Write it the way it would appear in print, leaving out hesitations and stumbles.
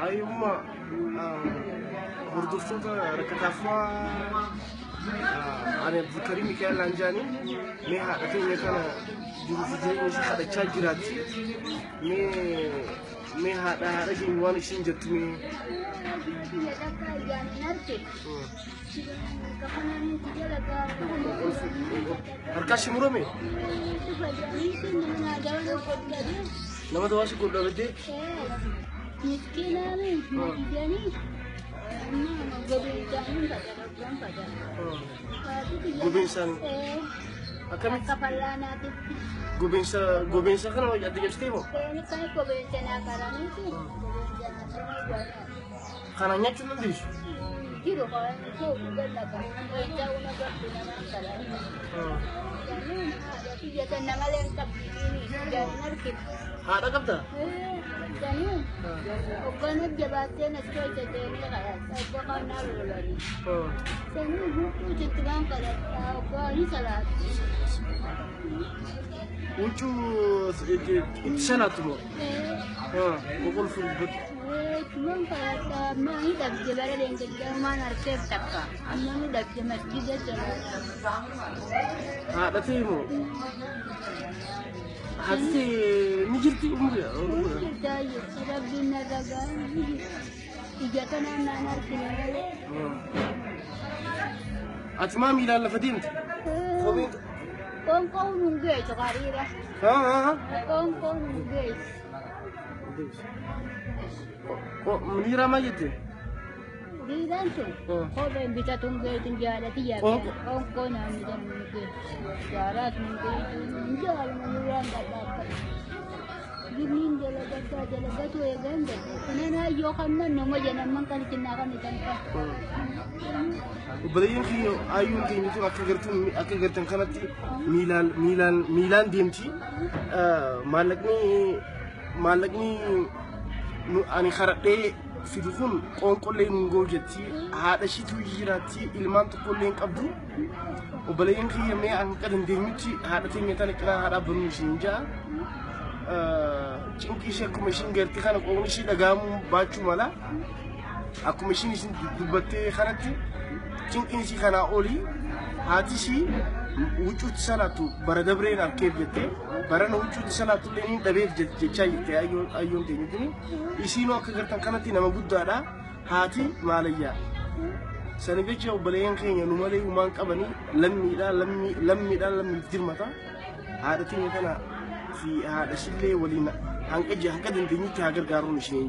أيوة هردوفتو ركتافوا أنا ذكري ميكائيل لانجاني مي هذا كان جروفي مش هذا تشاجراتي مي هذا جيوان شنجتمي هركاشي مرمي لما دواسي كل ده بدي مسكينة يعني Gubinsan. Kami kapala natin. Gubinsa kan wajah tiga stimo. Kaya kan gubinsa na karami itu. Kananya cuma dis. Kiro kalau itu bukan lagi. Jauh nak berpindah karami. Jadi ada tiga nama lengkap ini. Jangan narkit. Ada kapta? Jadi, bukan jabatnya nasi jadi kayak bukan nalar lagi. Jadi buku cuma kayak bukan ini salah. Ucu itu sana tu. Bukan full but. Cuma kayak mana dah jabat yang kerja mana resep takka. Mana dah jabat masjid jalan. Ada timu. Hati nijirti umur ya. Tahu, sebab bina daga. Ijatan anak kini. Atma mila la fadint. Khobin. Kau nunggu sekarang. Kau nunggu. Kok menira majete? Di dansu. Kau bisa tunggu tinggal tiap. Kau nak nunggu. Jarak nunggu. Jalan menyuruh dapat. Gimana jalan tu ya kan? Karena yo kan nama jangan mangkal cinakan itu kan. Ubalayin kiyo ayun kiyo itu aku gertun kanati Milan diamci malakni ani kharade fidukun konkolen ngojeti hada shi tujirati ilman to kollen qabdu ubalayin kiyo me an kadan diamci hada tin metan kira hada bunu shinja cinki shi kuma shin gerti kana ko shi daga mu bacu mala aku mesin isin dubbate khanati cinki shi kana oli hati shi wucut salatu baradabre na kebete barana wucut salatu leni dabe jechai te ayon te ni isino akagartan kanati nama buddada hati malaya sanageje ubalayen kenya numale uman qabani lammi dirmata hada tin kana في هذا الشيء ولينا هنكجي هنكدن دنيتي هاجر قارون شيء